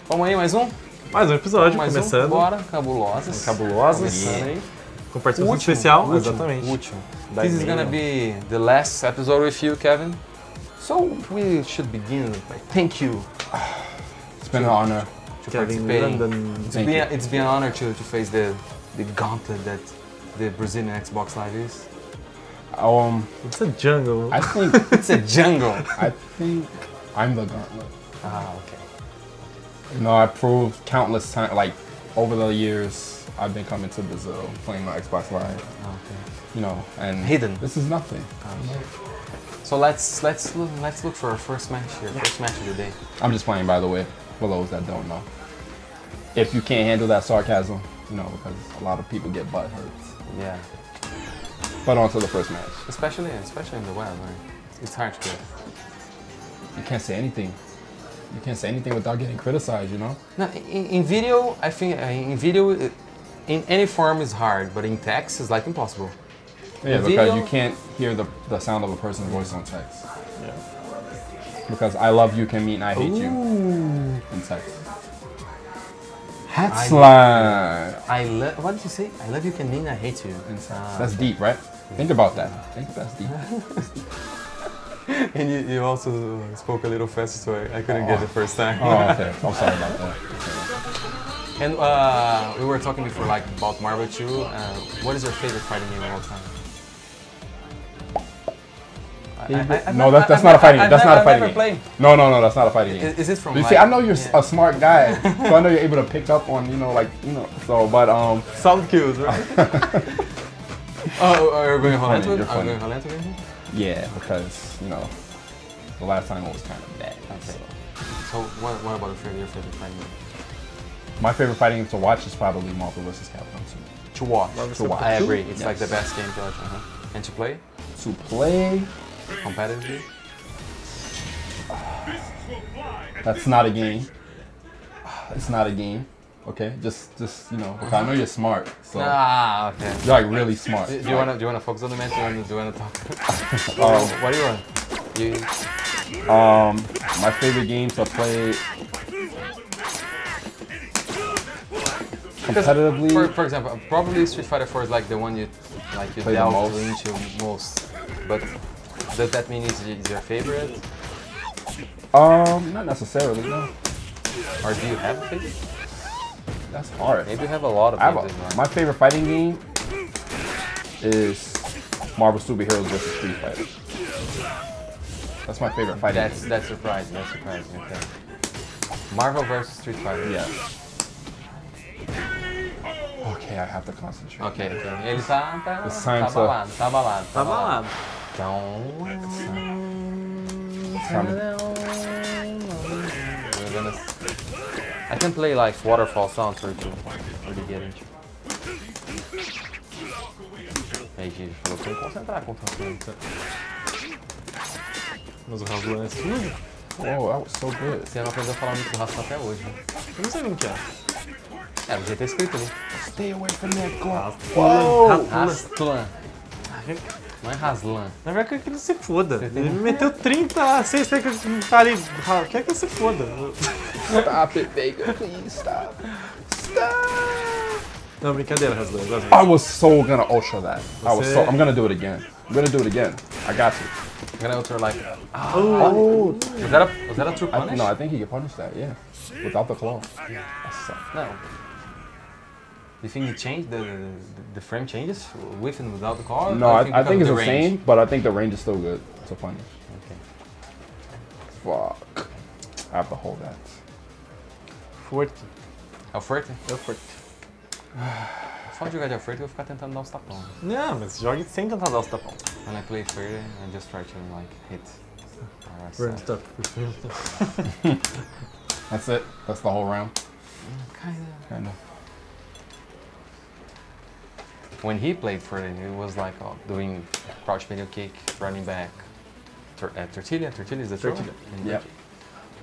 Vamos aí, mais um? Mais um episódio, mais começando. Bora, Cabulosas. Cabulosas. Começando aí. Com participação especial. Exatamente. Último. This is gonna be the last episode with you, Kevin. So we should begin by thank you. It's been an honor. To Kevin participate. It's been an honor to face the gauntlet that the Brazilian Xbox Live is. It's a jungle. I think It's a jungle. I think I'm the gauntlet. Ah, okay. You know, I proved countless times, like over the years, I've been coming to Brazil, playing my Xbox Live. Okay. You know, and Hidden. this is nothing. So let's look for our first match here. First match of the day. I'm just playing, by the way, for those that don't know. If you can't handle that sarcasm, you know, because a lot of people get butt hurts. Yeah. But on to the first match. Especially in the web, right? It's hard to get. You can't say anything. You can't say anything without getting criticized, you know? No, in video, I think in video, in any form is hard, but in text is like impossible. Yeah, In because video- you can't hear the sound of a person's voice on text. Yeah. Because I love you can mean I hate you in text. Hat slime. What did you say? I love you can mean I hate you. In text. That's deep, right? Think about that. Think that's deep. And you also spoke a little fast, so I couldn't get it the first time. Oh, okay. I'm sorry about that. And we were talking before, like about Marvel 2. What is your favorite fighting game of all time? No, that's not a fighting game. That's not a fighting game. Played. No, that's not a fighting game. Is it from? You like, see, I know you're a smart guy, so I know you're able to pick up on, so, but, Solid kills, right? Oh, are you going Rolento? You're funny. Are you going Rolento again? yeah, because, the last time it was kind of bad. Okay. So what about your favorite fighting game? My favorite fighting game to watch is probably Marvel vs. Capcom 2. To watch. To watch. I agree. It's Yes. like the best game to watch. And to play To play, competitively. that's not a game. It's not a game. Okay, just because I know you're smart, so Ah, okay. you're like really smart. Do you wanna focus on the match? Do you wanna talk? What do you want? My favorite game to play competitively. For example, probably Street Fighter 4 is like the one you Play the delve most. into most. But does that mean it's your favorite? Not necessarily. No, Or do you have a favorite? that's hard. Maybe you have a lot of games in mind. My favorite fighting game is Marvel Superheroes vs. Street Fighter. That's my favorite fighting game. That's surprising. That's surprising. Okay. Marvel vs Street Fighter. Yeah. Okay, I have to concentrate. Ok. Ele tá It's time to- abalado, tá abalado. Tá balado. Então... We're gonna... I can play like waterfall sounds for you to really get into. Aí, Gigi, falou pra eu me concentrar com o Francisco. Mas o Raslan é sujo? Oh, that was so good. Você não aprendeu a falar muito do Rasta até hoje, né? Eu não sei nem o que é. É, o jeito é escrito ali. Stay away from that glove. Raslan. Não é Raslan. Na verdade, quer que ele se foda. Ele me meteu 30 lá, 6 tem que tá ali. Quer que ele se foda. Stop it, Vega. Please stop. Stop. Não, brincadeira, Raslan. Eu gosto I was so gonna ultra that. Você- I'm gonna do it again. I'm gonna do it again. I got you. I'm gonna ultra like... Oh. Was that a true punish? No, I think he can punish that. Yeah. Without the claw. That sucks. No. You think it changed? The frame changes with and without the car? No, Or I think it's because the of range? same, but I think the range is still good to punish. Okay. Fuck. I have to hold that. Forte. Alforte? É o forte. Só de jogar de Alforte eu vou ficar tentando dar os tapões. Não, mas jogue sem tentar dar os tapão. When I play Forte, I just try to like hit. Burn stuff. That's it. That's the whole round. Kinda. Kinda. When he played Forte, it was like doing crouch medial kick, running back. Tortilla? Tortilla is the throw? Tortilla.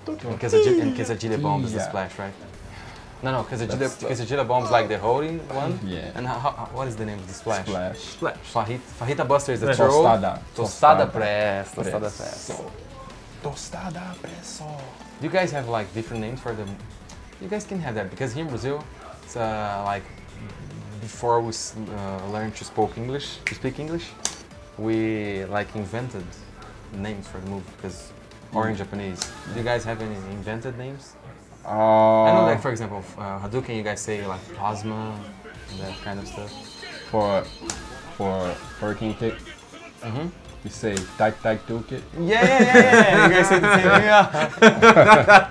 And quesadilla bomb is the Yeah. splash, right? No, quesadilla bomb is like the holding one. Yeah. And what is the name of the splash? Splash. Splash. Fajita Buster is the Splash. throw. Tostada. Tostada press. Tostada press. Preso. Tostada preso. Do you guys have like different names for You guys can have that because here in Brazil, it's like before we learned to speak English, we like invented names for the movie because or in Japanese. Do you guys have any invented names? I know, like for example, Hadouken. You guys say like plasma and that kind of stuff. For hurricane kick, you say dak duke it. Yeah. You guys say the same thing. Yeah.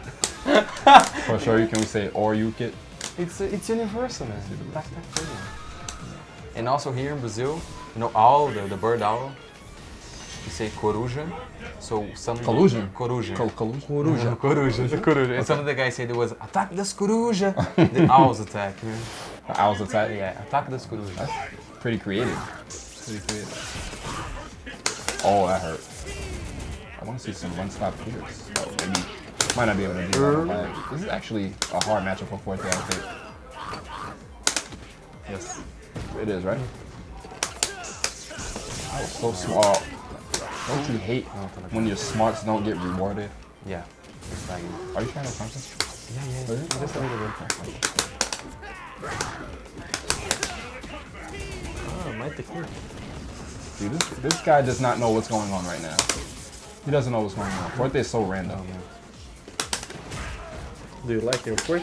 For sure, you can say or you it. It's universal, man. And also here in Brazil, you know, owl, the bird owl, you say coruja. So some Coruja. And some of the guys say there was attack das coruja. The owls attack. Man. The owls attack. Yeah, attack das coruja. That's pretty creative. Oh, that hurt. I want to see some one-stop clears. Oh, maybe might not be able to do that. This is actually a hard matchup for Forte, I think. Yes. It is, right? That was so smart. Don't you hate when your smarts don't get rewarded? Yeah. It's like, are you trying to something? Yeah. Just a little bit. Oh, might take care. Dude, this guy does not know what's going on right now. He doesn't know what's going on. Forte is so random. Do you like your fork?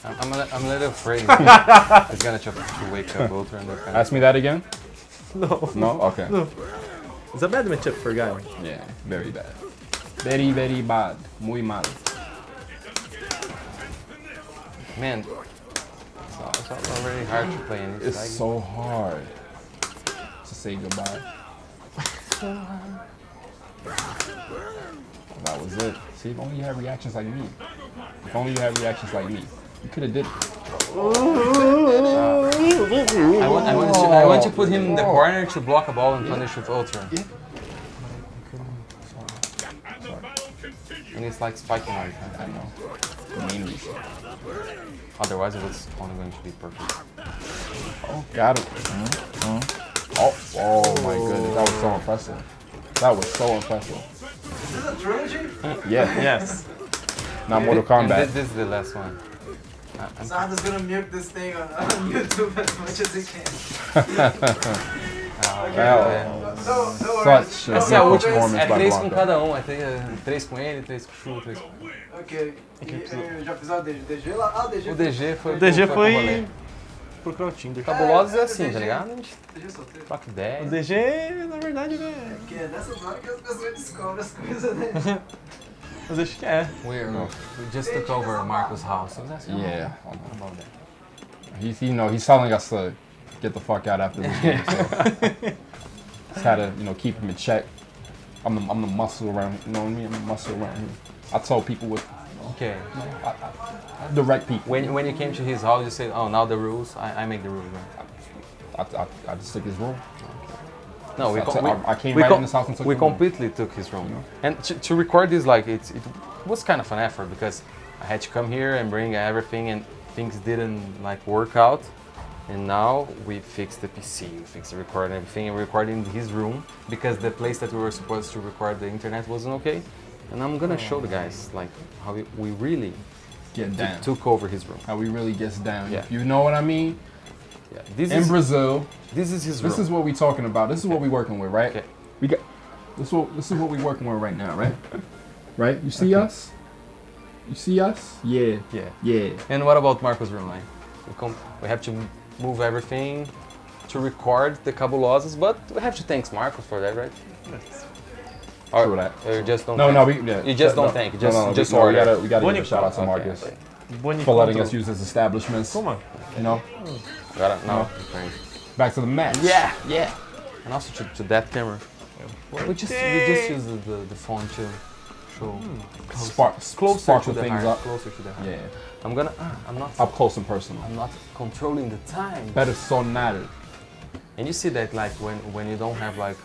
I'm a little afraid. It's gonna try to wake up Ultra and that kind of Ask me that again? No. No? Okay. No. It's a bad matchup for a guy. Yeah, very bad. Very, very bad. Muy mal. Man, it's already hard to play. And It's like, so hard to say goodbye. That was it. See, if only you had reactions like me. If only you had reactions like me. You could have did it. I want to put him in the corner to block a ball and punish with Ultra. Yeah. And it's like spiking all the time. I know. The main reason. Otherwise, it was only going to be perfect. Oh, got it. Oh my goodness. That was so impressive. That was so impressive. Is this a trilogy? Yeah. Yes. Not Mortal Kombat. This is the last one. Sarda's gonna milk this thing on YouTube as much as he can. Such a Essa é a good última. performance É by 3 com Blanca. cada um. É 3 com ele, 3 com o Chu, 3 com... Ok. E já fizeram o DG lá? Ah, o DG. O DG foi... O DG pro foi rolê. procurar o Tinder. Cabulosos é assim, tá ligado? DG solteiro. Troca O ideia. DG, na verdade, né? Porque é nessas horas que as pessoas descobrem as coisas, né? Mas acho que é. We just took over Marco's house. Yeah. How about that? He's telling us to get the fuck out after this game. So. Just had to, keep him in check. I'm the muscle around, you know what I mean? I'm the muscle around here. I told people with, Okay. I direct people. When you came to his house, you said, "Oh, now the rules. I make the rules." Right? I just took his role. No, I came right in this house and took we the room. completely took his room. And to record this, like it was kind of an effort because I had to come here and bring everything, and things didn't like work out. And now we fixed the PC, we fixed the recording, everything, and we recorded in his room because the place that we were supposed to record the internet wasn't okay. And I'm gonna show the guys like how we really Get down. took over his room. How we really gets down. Yeah. If you know what I mean. Yeah, this In is Brazil, this is his room. this is what we talking about. This is what we working with, right? Okay. We got this is what we working with right now, right? Right? You see us? You see us? Yeah. Yeah. Yeah. And what about Marco's room line? We have to move everything to record the Cabulosas, but we have to thank Marcos for that, right? Or True that. you just don't. No, thank. no, You just don't thank. Just we order. gotta give a Bonito. shout out to Okay, Marcus okay. for letting us use his establishments. Como? You know, Got it. No. Okay. back to the match. Yeah. And also to that camera. We just use the phone to show closer sparkle to the things heart. up. Closer to the heart. Yeah, I'm not. up close and personal. I'm not controlling the time. Better sonar. And you see that like when you don't have like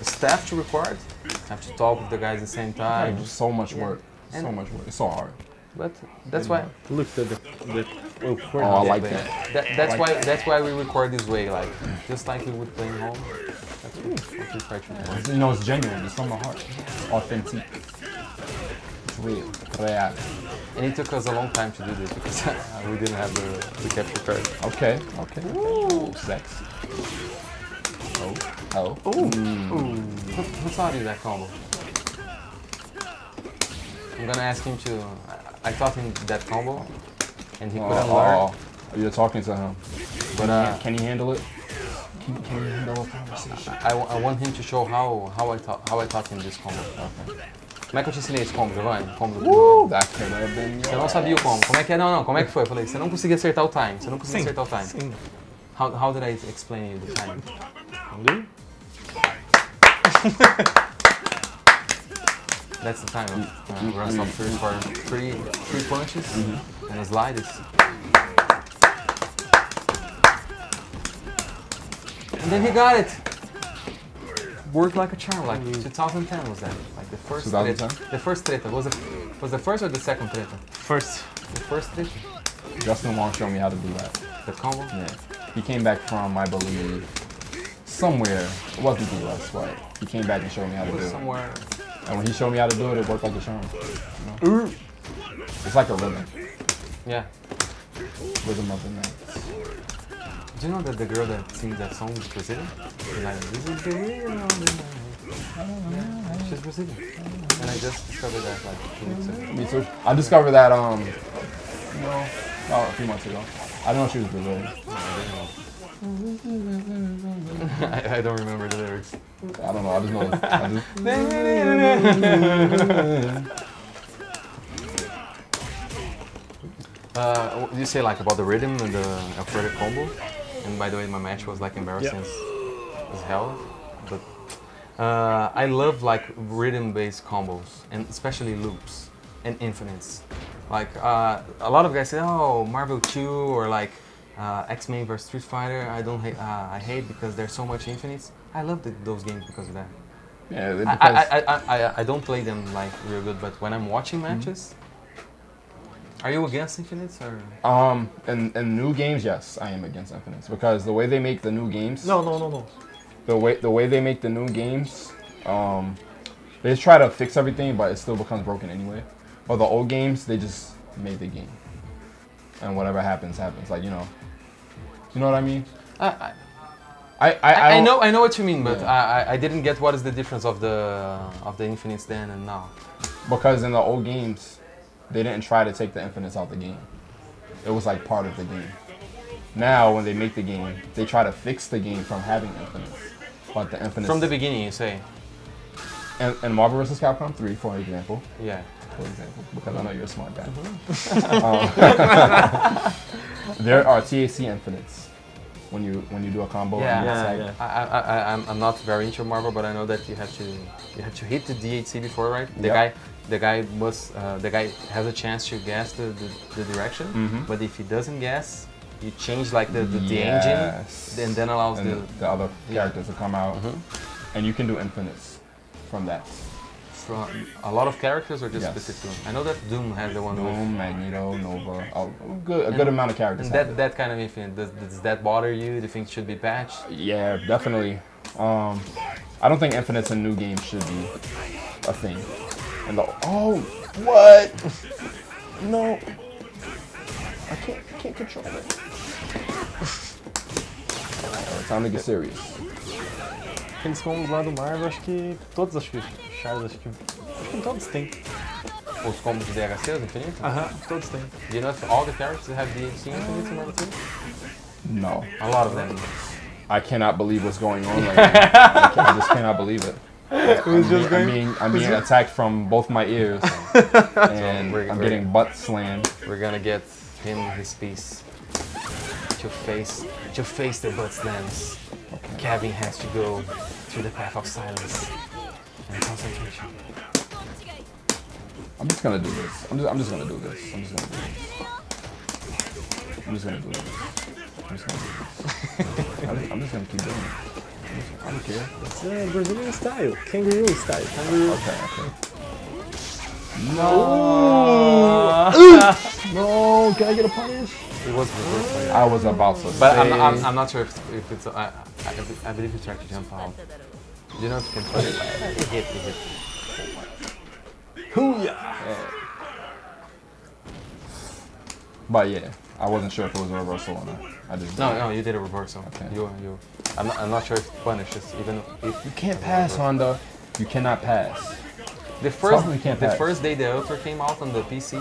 staff to record, you have to talk with the guys at the same time. Just so much work. And- So much work. It's so hard. But that's why. Look at the Oh, I like that. That's why we record this way, like just like we would play at home. That's what we try to do. You know, it's genuine. It's from the heart. It's authentic. It's real. Real. And it took us a long time to do this because we didn't have the capture card. Okay. Ooh, sex. Oh. Who taught you that combo? I'm gonna ask him to. I taught him that combo, and he couldn't learn. You're talking to him. But can he handle it? Can he handle a conversation? I want him to show how I taught him this combo. Okay. Como é que eu te ensinei esse combo, Giovanni? That could have been. Você não sabia o combo. Como é que é? Não, como é que foi? Eu falei, você não conseguia acertar o time. Você não conseguia acertar o time. Sim. How did I explain you the time? That's the time of run stop first for three punches and a slide. And then he got it. Worked like a charm. Like 2010 was that? Like the first 2010? treta. The first treta. Was the first or the second treta? First. The first treta. Justin Wong showed me how to do that. The combo? Yeah. He came back from, I believe, somewhere. It wasn't the US, but he came back and showed me how to do it. Somewhere. And when he showed me how to do it, it worked like a charm. You know? It's like a rhythm. Yeah. Rhythm of the night. Do you know that the girl that sings that song is Brazilian? She's like, this is the rhythm of the night. Yeah, she's Brazilian. And I just discovered that like 2 weeks ago. Me too. I discovered that, about a few months ago. I didn't know she was Brazilian. I don't remember the lyrics. I don't know. I just know. You say like about the rhythm and the Alfredo combo, and by the way, my match was like embarrassing as hell. But I love like rhythm-based combos, and especially loops and infinites. Like a lot of guys say, oh, Marvel 2 or like X-Men vs Street Fighter. I don't hate. I hate because there's so much infinites. I love those games because of that. Yeah, because I don't play them like real good, but when I'm watching matches, are you against infinites or? In new games, yes, I am against infinites because the way they make the new games. No. The way they make the new games, they just try to fix everything, but it still becomes broken anyway. But the old games, they just made the game, and whatever happens, happens. Like you know what I mean? I know what you mean, but I didn't get what is the difference of the infinites then and now. Because in the old games, they didn't try to take the infinites out the game. It was like part of the game. Now, when they make the game, they try to fix the game from having infinites. But the infinites from the beginning, you say. And Marvel vs. Capcom 3, for example. Yeah. For example, because I know you're a smart guy. There are TAC infinites when you do a combo. Yeah. I'm not very into Marvel, but I know that you have to hit the DHC before, right? The guy has a chance to guess the direction, but if he doesn't guess, you change like the engine, and then allows the other characters to come out, and you can do infinites from that. From a lot of characters or just specific one? I know that Doom has the one Doom, with Magneto, Nova, a good amount of characters. And that kind of infinite, does that bother you? Do you think it should be patched? Yeah, definitely. I don't think infinites in new games should be a thing. And what? No, I can't control it. Time to get serious. Aqueles combos lá do Marvel, acho que todas as Charles, acho que todos têm. Os combos de DHC, os infinitos? Todos têm. Do you know if all the characters have DHC infinites in Marvel 2? No. A lot of them. I cannot believe what's going on right now. I just cannot believe it. I'm being attacked from both my ears, and I'm getting butt slammed. We're gonna get him his piece. To face the butt slams. Kevin has to go through the path of silence and concentration. I'm just gonna do this. I'm just gonna do this. I'm just gonna keep doing it. I don't care. It's Brazilian style, kangaroo style. Okay. No! No! Can I get a punish? It was reversed. I was about to. But say, I'm not sure if it's. I believe you tried to jump out. Do you know if you can put it? It hit. Hoo-yah! But yeah, I wasn't sure if it was a reversal or not. I just No, you did a reversal. Okay. I'm not sure if it punishes, even if You can't pass, Honda. You cannot pass. The first day the Ultra came out on the PC,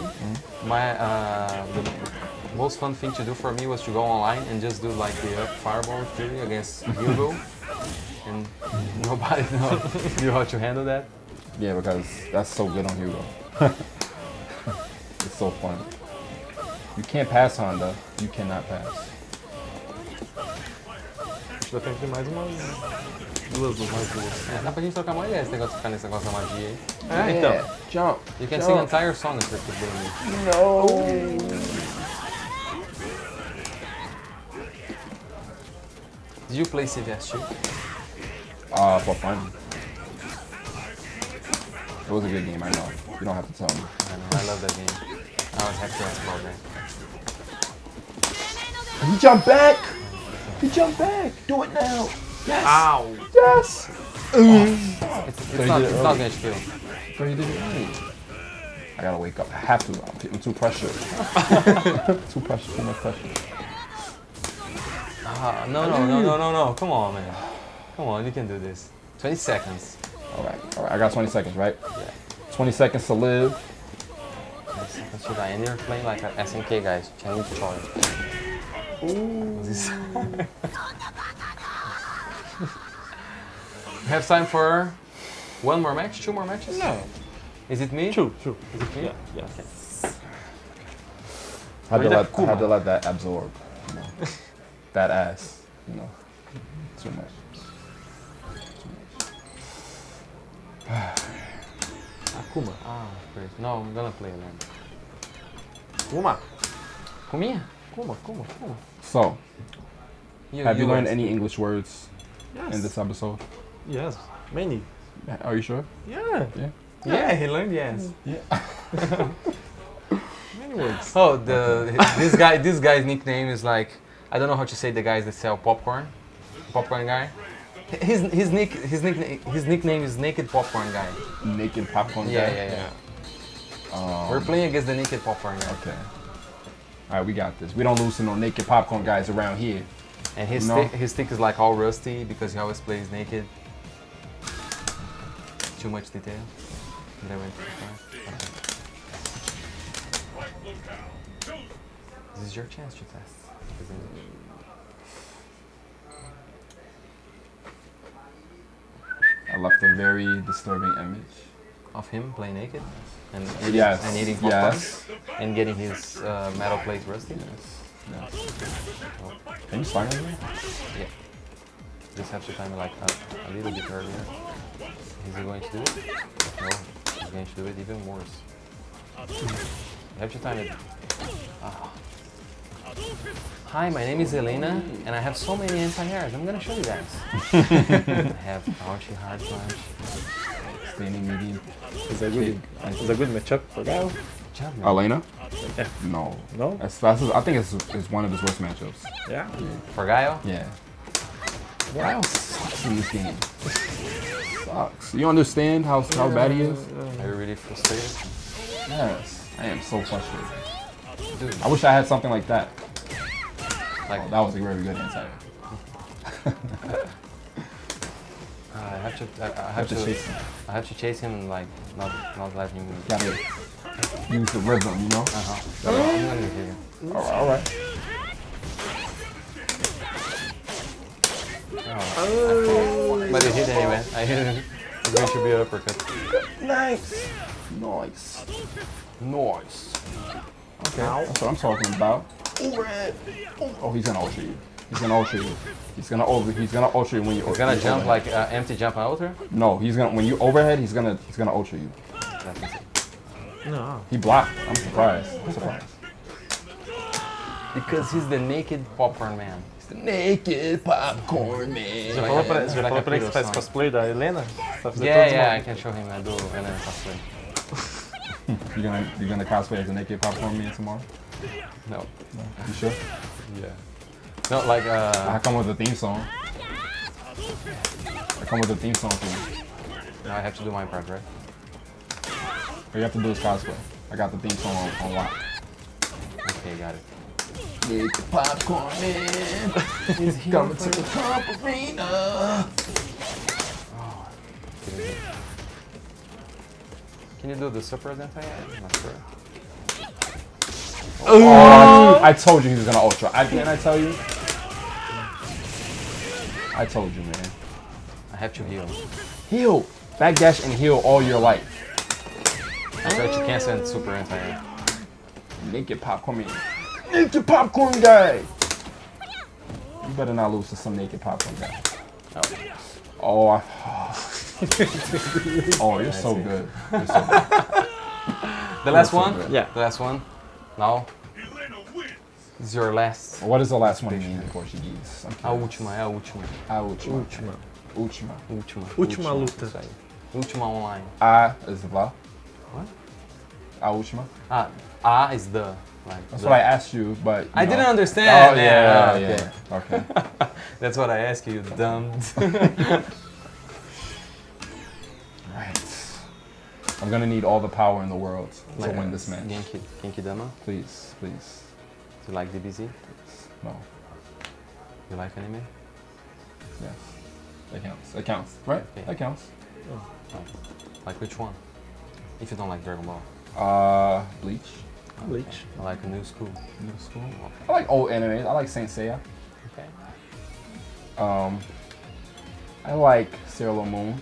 the most fun thing to do for me was to go online and just do like the fireball theory against Hugo, and nobody knew how to handle that. Yeah, because that's so good on Hugo. It's so fun. You can't pass, Honda. You cannot pass. Acho que dá tempo de mais umas duas. É, dá pra gente trocar uma ideia esse negócio de ficar nesse negócio da magia aí. É, então. Jump. You can sing an entire song if you're doing it. No. Did you play CVS too? For fun. It was a good game, I know. You don't have to tell me. I know, I love that game. I was happy to ask about that. He jumped back! He jumped back! Do it now! Yes! Ow! Yes! It's not going to kill. So you did it right. I gotta wake up. I have to. I'm too pressured. Too much pressure. No. Come on, man. Come on, you can do this. 20 seconds. Alright. I got 20 seconds, right? Yeah. 20 seconds to live. 20 seconds to die. And you're playing like an SNK, guys. Change choice. Ooh. We have time for one more match? 2 more matches? No. Is it me? Two. Is it me? Yeah. I had to let that absorb. You know? That ass. You know. Too much. Akuma. Ah, great. No, I'm gonna play alone. Kuma. Kuminha? Kuma. So, have you learned guys. any English words Yes. in this episode? Yes. Many. Are you sure? Yeah. Yeah, he learned yes. Yeah. Many words. Oh, this guy's nickname is like, I don't know how to say the guys that sell popcorn. Popcorn guy. His nickname is Naked Popcorn Guy. Naked popcorn guy? Yeah. We're playing against the Naked Popcorn Guy. Okay. Alright, we got this. We don't lose to no naked popcorn guys around here. And his stick is like all rusty because he always plays naked. Too much detail. Did I went too far? Okay. This is your chance to test. I left a very disturbing image. Of him playing naked and eating popcorn and getting his metal plate rusty. Yes. Can you slide me? Yeah. Just have to time it like a little bit earlier. Is he going to do it? No, he's going to do it even worse. You have to time it. Ah. Hi, my name is Elena, and I have so many anti-airs. I'm gonna show you guys. I have ouchie hard punch, standing medium. Is a good matchup for Gaio? Elena? Yeah. No. No? As fast as I think it's one of his worst matchups. Yeah. For Gaio? Yeah. Gaio sucks in this game. Sucks. You understand how bad he is? Are you really frustrated? Yes. I am so frustrated. Dude, I wish I had something like that. like Oh, that was a very good insight. I have to chase him and like not let him. Gotta use the rhythm, you know? I'm gonna hit him. Alright. But he hit anyway. I hit him. It's going to be an uppercut. Nice. Okay, that's what I'm talking about. Overhead. Oh, he's gonna ultra you. He's gonna ultra you. He's gonna ultra you when you. He's gonna jump like empty jump and ultra. No, he's gonna when you overhead. He's gonna ultra you. That's it. No. He blocked. I'm surprised. Because he's the naked popcorn man. He's the naked popcorn man. Já falou pra ele que faz cosplay da Helena? Tá fazendo Yeah, I can show him. I do Helena cosplay. You gonna cosplay as a naked popcorn man tomorrow? No. You sure? Yeah. No, like I come with a theme song. For you. now I have to do my part, right? All you have to do is cosplay. I got the theme song on lock. Okay, got it. Make the popcorn man. Coming to the top arena. Can you do the super anti? I'm not sure. Oh, I told you he was gonna ultra. Didn't I tell you? I told you, man. I have to heal. Heal. Backdash and heal all your life. I tried to cancel and super anti. Naked popcorn man. Naked popcorn guy. You better not lose to some naked popcorn guy. Oh, oh, you're so good. You're so good. The last one? good. Yeah. The last one. Now. This is your last. What does the last one mean in Portuguese? A última, é a última. A última. Última. Última. Última. Última luta. Isso aí. Última online. A is the What? A última. Ah, A is the. Like, That's the. what I asked you, but I know. didn't understand. Oh yeah, okay. yeah. Okay. That's what I asked you, dumb. Right. I'm gonna need all the power in the world to Like win this match. Genki Dama. Please, please. Do you like DBZ? No. You like anime? Yes. That counts. That counts. Right? Okay. That counts. Like which one? If you don't like Dragon Ball. Bleach. Bleach. I like a new school. New school. I like old animes. I like Saint Seiya. Okay. I like Sailor Moon.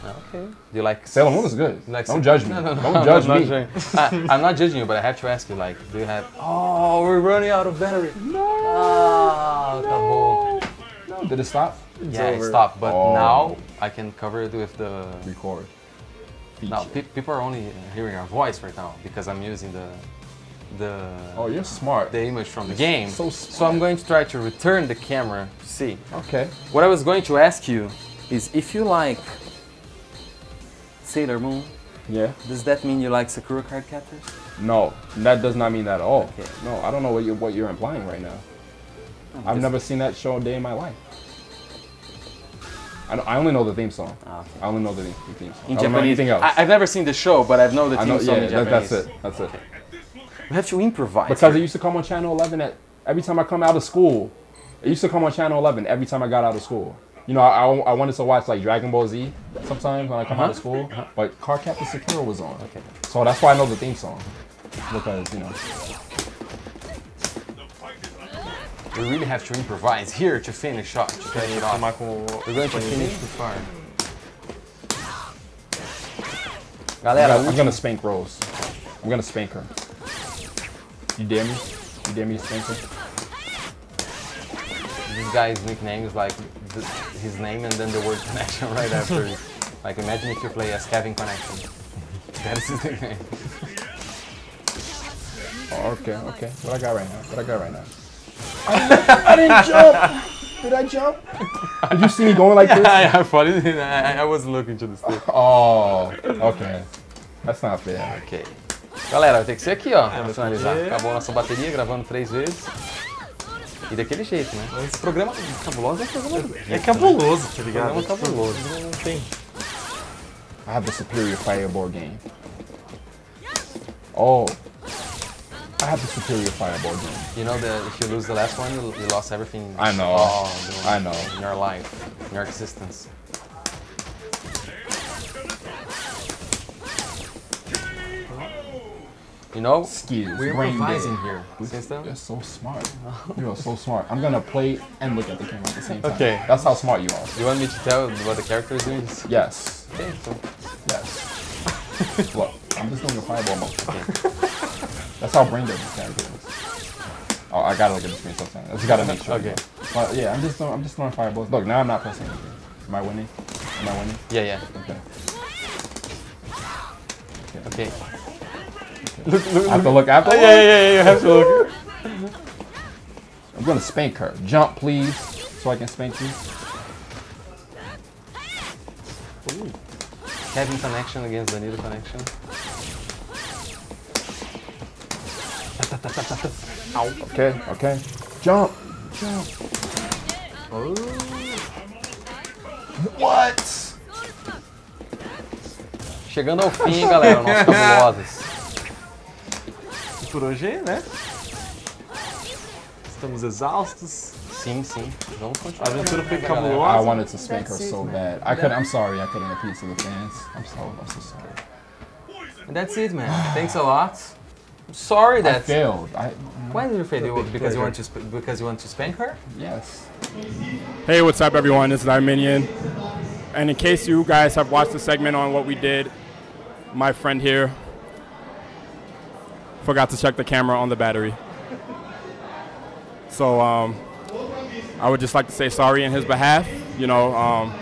Okay. Do you like Sailor Moon is good. you like Don't judge me. No, Don't judge I'm me. not I'm not judging you, but I have to ask you, like, do you have... Oh, we're running out of battery. No. Ah, acabou. No. Did it stop? Yeah, it over. stopped, but Oh. now I can cover it with the... Record. Now, Feature. people are only hearing our voice right now because I'm using the Oh, you're smart. the image from the game. So So I'm going to try to return the camera to see. Okay. What I was going to ask you is if you like Sailor Moon, Yeah. does that mean you like Sakura card captors? No, that does not mean that at all. Okay. No, I don't know what you're implying right now. I've never seen that show a day in my life. I only know the theme song. Ah, okay. I only know the theme song. In I don't know Japanese. anything else. I've never seen the show, but I know the I theme know, song yeah, in Japanese. that's it. That's it. We have to improvise. Because it here. used to come on Channel 11 every time I come out of school. It used to come on Channel 11 every time I got out of school. You know, I wanted to watch like Dragon Ball Z sometimes when I come out of school, but Cardcaptor Sakura was on. Okay. So that's why I know the theme song. Because, you know. We really have to improvise here to finish off. To finish it off. Tomar com We're going to finish the farm. I'm Galera, gonna spank Rose. I'm gonna spank her. You dare me? You dare me to spank her? this guy's nickname is like his name and then the word connection right after it. Like imagine if you play as Kevin Connection. That is his nickname. Oh, okay, okay. What I got right now? What I got right now? I didn't jump! Did I jump? Did you see me going like this? I funny. I wasn't looking to the stick. Oh, okay. That's not fair. Ok. Galera, vai ter que ser aqui, ó, pra finalizar. Acabou a nossa bateria, gravando 3 vezes. E daquele jeito, né? Esse programa cabuloso é um programa... É cabuloso, tá ligado? Programa cabuloso. Não tem. I have the superior fireball game. Oh. I have the superior fireball game. You know that if you lose the last one, you lost everything. I know. I know. In your life, in your existence. You know, Skills. we're brain improvising dead. here. Since then, You're so smart. You're so smart. I'm gonna play and look at the camera at the same time. Okay. That's how smart you are. you want me to tell what the character is doing? Yes. Okay, so Yes. Look, I'm just doing a fireball motion. That's how brain dead this character is. Oh, I gotta look at the screen sometimes. I just gotta make sure. Okay. But yeah, I'm just throwing fireballs. Look, now I'm not pressing anything. Am I winning? Am I winning? yeah, yeah. Okay. Okay. Look, I have to look after. yeah. You have to look. I'm gonna spank her. Jump, please, so I can spank you. Kevin Connection against Danilo Connection. Okay, okay. Jump, jump. Oh. What? Chegando ao fim, galera, o nosso Cabulosas. Por hoje, né? Estamos exaustos. Sim, sim. Vamos continuar. A aventura foi I cabulosa. wanted to spank her so bad. I'm sorry I couldn't appeal to the fans. I'm so sorry. And that's it, man. Thanks a lot. I'm sorry I that. failed. Why did you fail? Because you want to spank her? Yes. Hey, what's up, everyone? This is Dieminion. And in case you guys have watched the segment on what we did, my friend here forgot to check the camera on the battery. So I would just like to say sorry in his behalf. You know,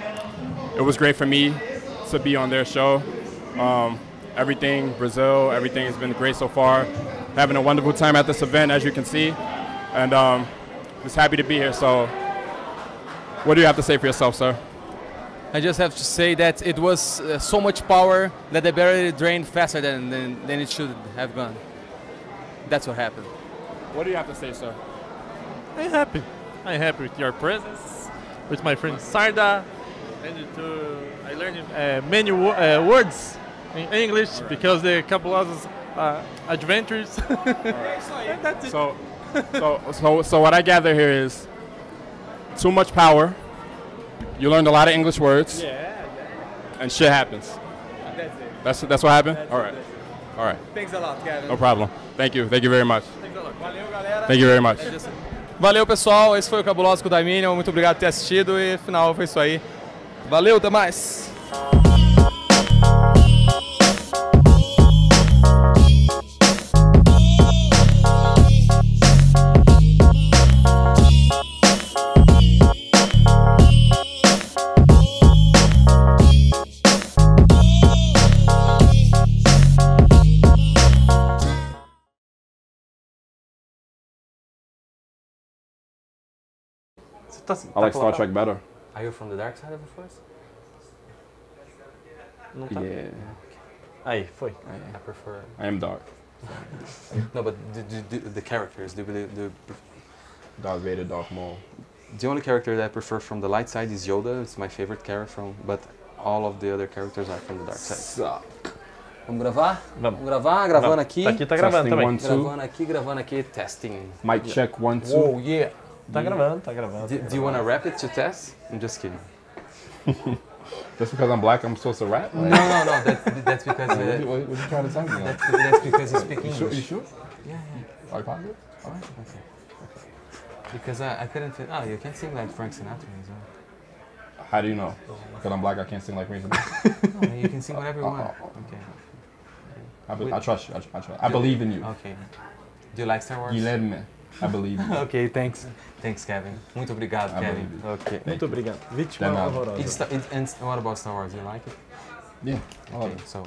it was great for me to be on their show. Everything, Brazil, everything has been great so far. Having a wonderful time at this event, as you can see. And just happy to be here. So what do you have to say for yourself, sir? I just have to say that it was so much power that the barrier drained faster than it should have gone. That's what happened. What do you have to say, sir? I'm happy. I'm happy with your presence, with my friend Sarda, and I learned many words in English because the Cabulosas adventures. And that's it. So what I gather here is too much power. You learned a lot of English words. Yeah. And shit happens. That's it. That's what happened? That's All right. it. All right. Thanks a lot, Kevin. No problem. Thank you. Thank you very much. Valeu, galera. Thank you very much. Valeu, pessoal. Esse foi o Cabuloso com o Dieminion. Muito obrigado por ter assistido e afinal foi isso aí. Valeu, até mais. I like Star Trek better. Are you from the dark side of the force? Não tá. Yeah. Aí, foi. I prefer. I am dark. No, but the characters. Darth Vader, Darth Maul. The only character that I prefer from the light side is Yoda. It's my favorite character from, but all of the other characters are from the dark side. Suck. Vamos gravar? Vamos. Gravar, gravando Vamos. aqui. Tá aqui, tá gravando Testing, também. 1, 2. Gravando aqui, testing. Mic check 1, 2. Oh yeah. Tá gravando, tá gravando. Do you want to rap it to test? I'm just kidding. Just because I'm black, I'm supposed to rap? No, that's because. What you trying to tell me? That's because you speak English. You sure? Yeah. Are you positive? All right. Okay. Because I couldn't fit. Oh, you can't sing like Frank Sinatra as well. How do you know? Because I'm black, I can't sing like Frank Sinatra. No, you can sing whatever you want. Okay. I trust you. I believe in you. Okay. Do you like Star Wars? Guilherme, I believe in you. Okay, thanks. Thanks, Kevin. Muito obrigado, I Kevin. believe you. Okay. Muito obrigado. Vítima Danado. horrorosa. And what about Star Wars? You like it? Yeah, I love Okay, it. so